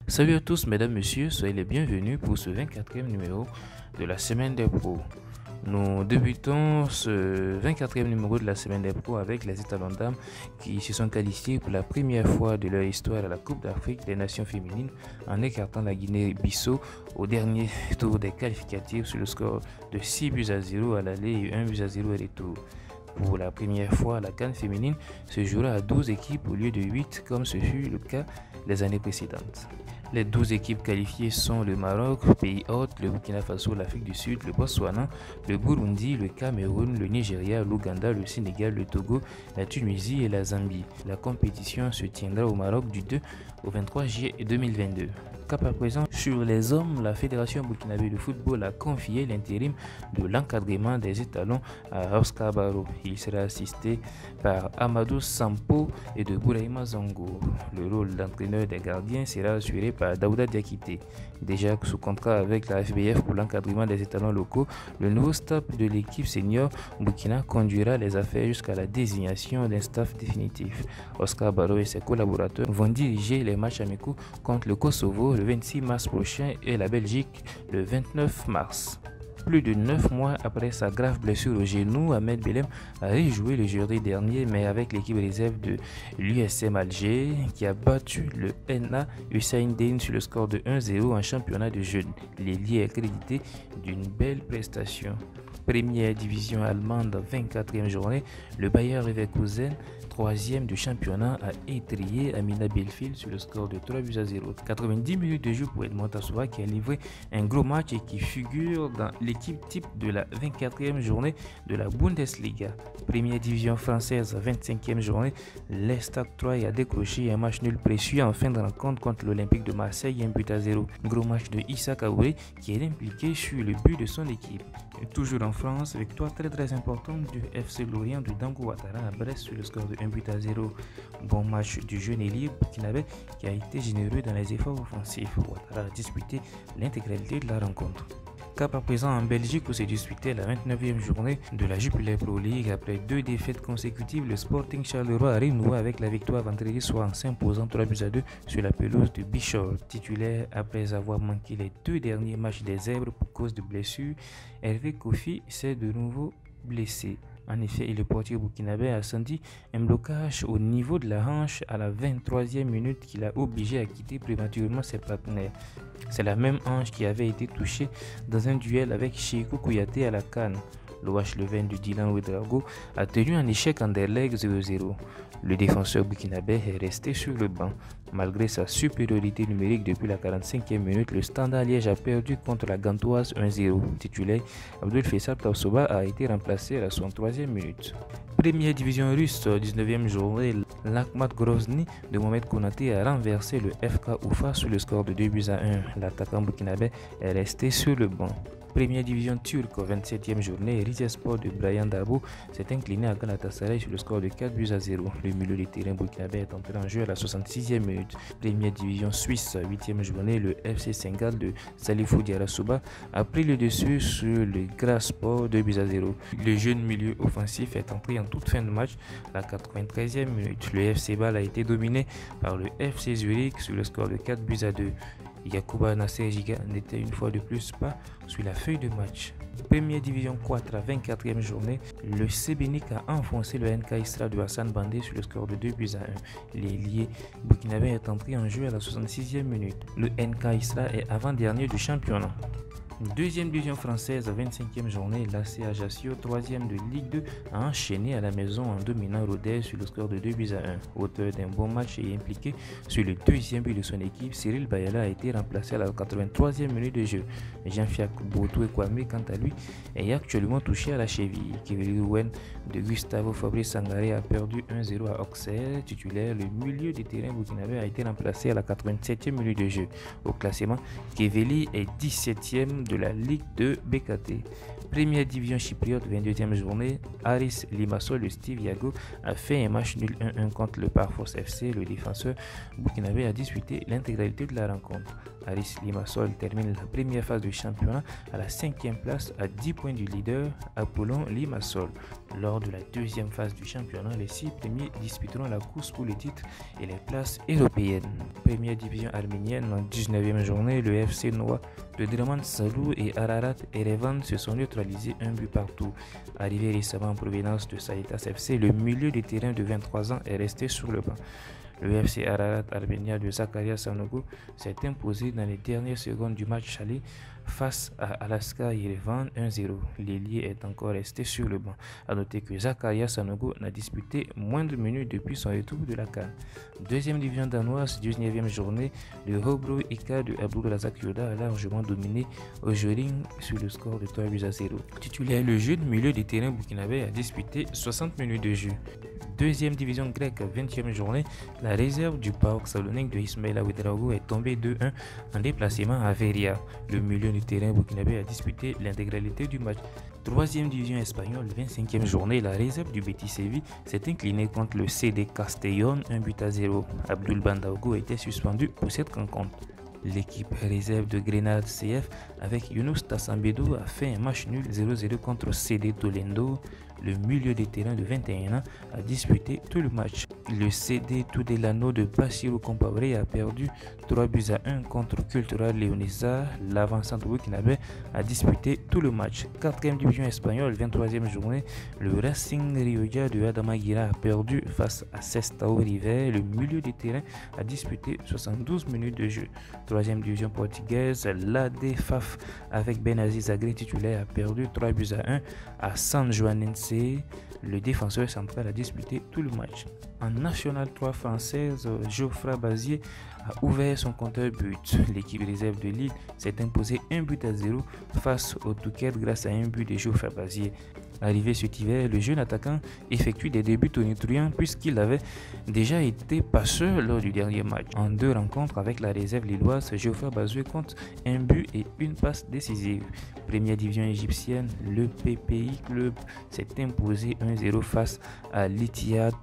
Salut à tous, mesdames, messieurs, soyez les bienvenus pour ce 24e numéro de la Semaine des Pros. Nous débutons ce 24e numéro de la Semaine des Pros avec les étalons dames qui se sont qualifiés pour la première fois de leur histoire à la Coupe d'Afrique des Nations féminines en écartant la Guinée-Bissau au dernier tour des qualificatifs sur le score de 6 buts à 0 à l'aller et 1 but à 0 à retour. Pour la première fois, la CAN féminine se jouera à 12 équipes au lieu de 8 comme ce fut le cas les années précédentes. Les 12 équipes qualifiées sont le Maroc, pays hôte, le Burkina Faso, l'Afrique du Sud, le Botswana, le Burundi, le Cameroun, le Nigeria, l'Ouganda, le Sénégal, le Togo, la Tunisie et la Zambie. La compétition se tiendra au Maroc du 2 au 23 juillet 2022. Cap à présent, sur les hommes, la Fédération burkinabé de football a confié l'intérim de l'encadrement des étalons à Oscar Barrow. Il sera assisté par Amadou Sampo et de Bouraïma Zango. Le rôle d'entraîneur des gardiens sera assuré par Daouda Diakité. Déjà sous contrat avec la FBF pour l'encadrement des étalons locaux, le nouveau staff de l'équipe senior Burkina conduira les affaires jusqu'à la désignation d'un staff définitif. Oscar Barrow et ses collaborateurs vont diriger les matchs amicaux contre le Kosovo le 26 mars prochain et la Belgique le 29 mars. Plus de 9 mois après sa grave blessure au genou, Ahmed Belem a rejoué le jeudi dernier, mais avec l'équipe réserve de l'USM Alger qui a battu le NA Hussein Dane sur le score de 1-0 en championnat de jeunes. L'ailier est crédité d'une belle prestation. Première division allemande, 24e journée, le Bayer Leverkusen, 3e du championnat, a étrié Amina Bielefeld sur le score de 3-0. 90 minutes de jeu pour Edmond Tassoua qui a livré un gros match et qui figure dans l'équipe type de la 24e journée de la Bundesliga. Première division française, 25e journée, l'Estade Troyes a décroché un match nul précieux en fin de rencontre contre l'Olympique de Marseille, 1-0. Gros match de Issa Kaouré qui est impliqué sur le but de son équipe. Et toujours en France, victoire très importante du FC Lorient de Dango Ouattara à Brest sur le score de 1-0. Bon match du jeune ailier burkinabé qui a été généreux dans les efforts offensifs. Ouattara a disputé l'intégralité de la rencontre. Cap à présent en Belgique où s'est disputée la 29e journée de la Jupiler Pro League. Après 2 défaites consécutives, le Sporting Charleroi a renoué avec la victoire vendredi soir en s'imposant 3-2 sur la pelouse de Bichor. Titulaire après avoir manqué les 2 derniers matchs des Zèbres pour cause de blessures, Hervé Kofi s'est de nouveau blessé. En effet, le portier burkinabé a senti un blocage au niveau de la hanche à la 23e minute qui l'a obligé à quitter prématurément ses partenaires. C'est la même hanche qui avait été touchée dans un duel avec Cheikhou Kouyaté à la CAN. L'OH Leuven de Dylan Ouedraogo a tenu un échec Anderlecht 0-0. Le défenseur burkinabé est resté sur le banc. Malgré sa supériorité numérique depuis la 45e minute, le Standard Liège a perdu contre la Gantoise 1-0. Titulaire, Abdul Faisal Tausoba a été remplacé à la 63e minute. Première division russe, 19e journée, l'Akhmat Grozny de Mohamed Konaté a renversé le FK Oufa sur le score de 2-1. L'attaquant burkinabé est resté sur le banc. Première division turque, 27e journée, Rizespor de Brian Dabo s'est incliné à Galatasaray sur le score de 4-0. Le milieu de terrain burkinabé est entré en jeu à la 66e minute. Première division suisse, 8e journée, le FC Sengal de Salifou Diarra a pris le dessus sur le Graspor 2-0. Le jeune milieu offensif est entré en toute fin de match à la 93e minute. Le FC Bâle a été dominé par le FC Zurich sur le score de 4-2. Yacouba Nasser Giga n'était une fois de plus pas sur la feuille de match. Première division 4 à 24e journée, le Sebenic a enfoncé le NK Isra de Hassan Bandé sur le score de 2-1. L'ailier burkinabé est entré en jeu à la 66e minute. Le NK Isra est avant-dernier du championnat. Deuxième division française, 25e journée, l'AC Ajaccio, 3e de Ligue 2, a enchaîné à la maison en dominant Rodez sur le score de 2-1. Auteur d'un bon match et impliqué sur le deuxième but de son équipe, Cyril Bayala a été remplacé à la 83e minute de jeu. Jean-Fiac Botoué Kwame, quant à lui, est actuellement touché à la cheville. Kevin Rouen de Gustavo Fabrice Sangaré a perdu 1-0 à Auxerre. Titulaire, le milieu de terrain burkinabé a été remplacé à la 87e minute de jeu. Au classement, Keveli est 17e de la Ligue 2 BKT. Première division chypriote, 22e journée, Aris Limassol de Steve Yago a fait un match nul 1-1 contre le Parforce FC. Le défenseur burkinabé a disputé l'intégralité de la rencontre. Aris Limassol termine la première phase du championnat à la 5e place à 10 points du leader Apollon Limassol. Lors de la deuxième phase du championnat, les 6 premiers disputeront la course pour le titre et les places européennes. Première division arménienne, en 19e journée, le FC Noah de Draman Salou et Ararat Erevan se sont neutralisés un but partout. Arrivé récemment en provenance de Saitas FC, le milieu de terrain de 23 ans est resté sur le banc. Le FC Ararat Armenia de Zakaria Sanogo s'est imposé dans les dernières secondes du match aller face à Alaska Yerevan 1-0. L'ailier est encore resté sur le banc. A noter que Zakaria Sanogo n'a disputé moins de minutes depuis son retour de la CAN. Deuxième division danoise, 19e journée, le Hobro Ika de Abdulrazak Yoda a largement dominé Ojoring sur le score de 3-0. Titulaire, le jeu de milieu de terrain burkinabé a disputé 60 minutes de jeu. Deuxième division grecque, 20e journée, la réserve du PAOK Salonique de Ismail Ouedraogo est tombée 2-1 en déplacement à Veria. Le milieu de terrain burkinabé a disputé l'intégralité du match. Troisième division espagnole, 25e journée, la réserve du Betis Séville s'est inclinée contre le CD Castellón 1-0. Abdul Bandaogo était suspendu pour cette rencontre. L'équipe réserve de Grenade CF avec Younous Tassambedo a fait un match nul 0-0 contre CD Tolendo. Le milieu de terrain de 21 ans a disputé tout le match. Le CD Tudelano de Bassirou Compaoré a perdu 3-1 contre Cultural Leonesa. L'avant-centre burkinabé a disputé tout le match. 4e division espagnole, 23e journée, le Racing Rioja de Adamaguira a perdu face à Sestao River. Le milieu de terrain a disputé 72 minutes de jeu. 3e division portugaise, l'AD-FAF avec Benaziz Zagré titulaire a perdu 3-1 à San Joanense. Le défenseur central a disputé tout le match. En National 3 française, Geoffroy Bazier a ouvert son compteur but. L'équipe réserve de Lille s'est imposée 1-0 face au Touquet grâce à un but de Geoffroy Bazier. Arrivé cet hiver, le jeune attaquant effectue des débuts tonitruants puisqu'il avait déjà été passeur lors du dernier match. En 2 rencontres avec la réserve lilloise, Geoffroy Bazier compte un but et une passe décisive. Première division égyptienne, le PPI Club s'est imposé 1-0 face à l'Ittihad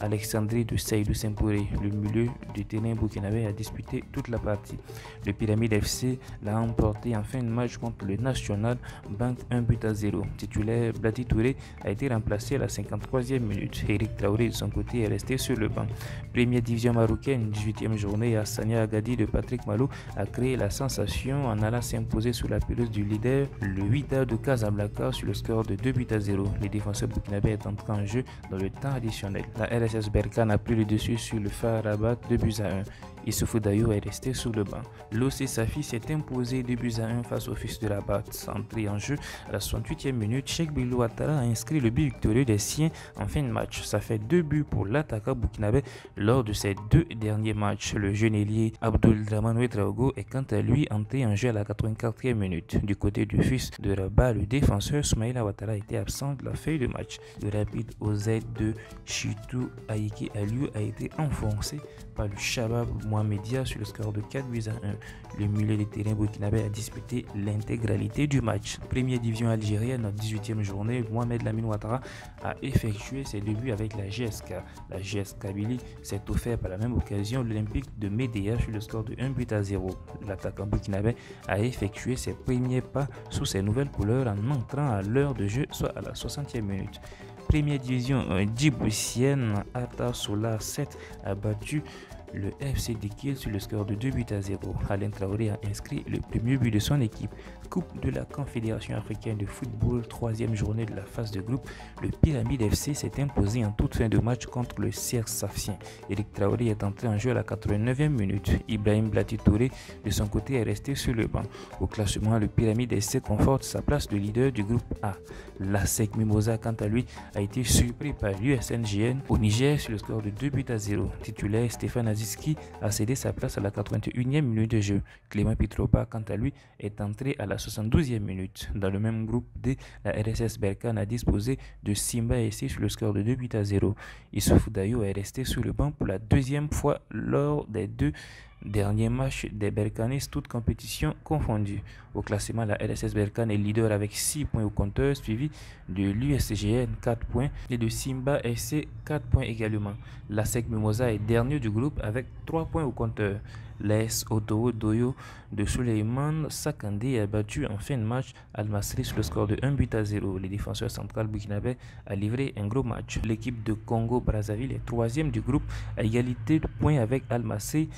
Alexandrie de Seydou Sempouré. Le milieu du terrain burkinabé a disputé toute la partie. Le Pyramide FC l'a emporté en fin de match contre le National Bank 1-0. Titulaire, Blati Touré a été remplacé à la 53e minute. Eric Traoré de son côté est resté sur le banc. Première division marocaine, 18e journée, Hassania Agadi de Patrick Malo a créé la sensation en allant s'imposer sur la pelouse du leader, le Wydad de Casablanca, sur le score de 2-0. Les défenseurs burkinabés est entré en jeu dans le temps additionnel. La RSS Berkane a pris le dessus sur le FAR Rabat 2-1. Issoufou Dayo est resté sur le banc. L'OC Safi s'est imposé 2-1 face au Fils de Rabat. Entré en jeu à la 68e minute, Cheikh Bilou Ouattara a inscrit le but victorieux des siens en fin de match. Ça fait 2 buts pour l'attaquant burkinabé lors de ses 2 derniers matchs. Le jeune ailier Abdul Draman Ouedraogo est quant à lui entré en jeu à la 84e minute. Du côté du Fils de Rabat, le défenseur Soumaïla Ouattara était absent de la feuille de match. Le rapide OZ de Chitou Aïki Aliou a été enfoncé par le Shabab Mohamedia sur le score de 4-1. Le milieu de terrain burkinabé a disputé l'intégralité du match. Première division algérienne, en 18e journée, Mohamed Lamine Ouattara a effectué ses débuts avec la GSK. La GS Kabylie s'est offert par la même occasion l'Olympique de Médéa sur le score de 1-0. L'attaquant burkinabé a effectué ses premiers pas sous ses nouvelles couleurs en entrant à l'heure de jeu, soit à la 60e minute. Première division djiboutienne, Ata Solar 7 a battu le FC Dekil sur le score de 2-0. Alain Traoré a inscrit le premier but de son équipe. Coupe de la Confédération africaine de football, 3e journée de la phase de groupe, le Pyramide FC s'est imposé en toute fin de match contre le CR Safien. Eric Traoré est entré en jeu à la 89e minute. Ibrahim Blati Touré de son côté est resté sur le banc. Au classement, le Pyramide FC conforte sa place de leader du groupe A. L'ASEC Mimosa, quant à lui, a été surpris par l'USNGN au Niger sur le score de 2-0. Titulaire, Stéphane Aziski a cédé sa place à la 81e minute de jeu. Clément Pitropa, quant à lui, est entré à la 72e minute. Dans le même groupe D, la RSS Berkane a disposé de Simba SC sur le score de 2-0. Issoufou Dayo est resté sur le banc pour la 2e fois lors des 2 Dernier match des Berkanis, toutes compétitions confondues. Au classement, la LSS Berkane est leader avec 6 points au compteur, suivi de l'USGN 4 points et de Simba SC 4 points également. La SEC Mimosa est dernier du groupe avec 3 points au compteur. L'AS Otoro Doyo de Suleiman Sakandé a battu en fin de match Al Masry sur le score de 1-0. Les défenseurs centrales burkinabés a livré un gros match. L'équipe de Congo-Brazzaville est troisième du groupe à égalité de points avec Al Masry,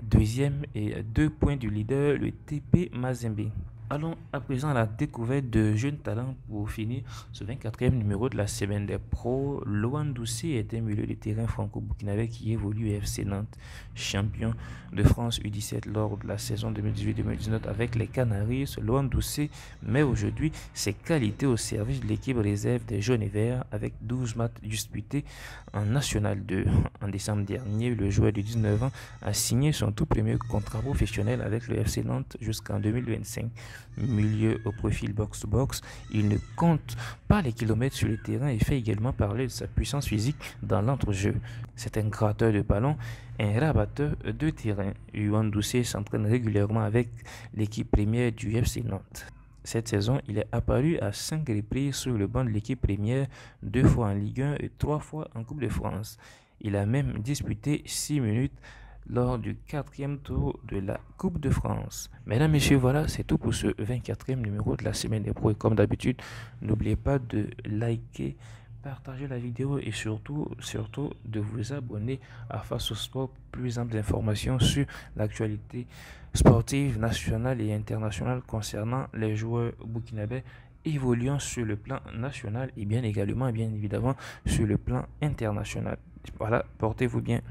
deuxième et 2 points du leader, le TP Mazembe. Allons à présent à la découverte de jeunes talents pour finir ce 24e numéro de la semaine des pros. Loan Doucé est un milieu de terrain franco-burkinabé qui évolue au FC Nantes, champion de France U17 lors de la saison 2018-2019 avec les Canaries. Loan Doucé met aujourd'hui ses qualités au service de l'équipe réserve des jaunes et verts avec 12 matchs disputés en National 2. En décembre dernier, le joueur de 19 ans a signé son tout premier contrat professionnel avec le FC Nantes jusqu'en 2025. Milieu au profil box-to-box, il ne compte pas les kilomètres sur le terrain et fait également parler de sa puissance physique dans l'entrejeu. C'est un gratteur de ballon, un rabatteur de terrain. Loan Doucé s'entraîne régulièrement avec l'équipe première du FC Nantes. Cette saison, il est apparu à 5 reprises sur le banc de l'équipe première, 2 fois en Ligue 1 et 3 fois en Coupe de France. Il a même disputé 6 minutes lors du 4e tour de la Coupe de France. Mesdames, Messieurs, voilà, c'est tout pour ce 24e numéro de la semaine des pros. Et comme d'habitude, n'oubliez pas de liker, partager la vidéo et surtout de vous abonner à Face au Sport pour plus amples informations sur l'actualité sportive nationale et internationale concernant les joueurs burkinabés évoluant sur le plan national et bien évidemment sur le plan international. Voilà, portez-vous bien.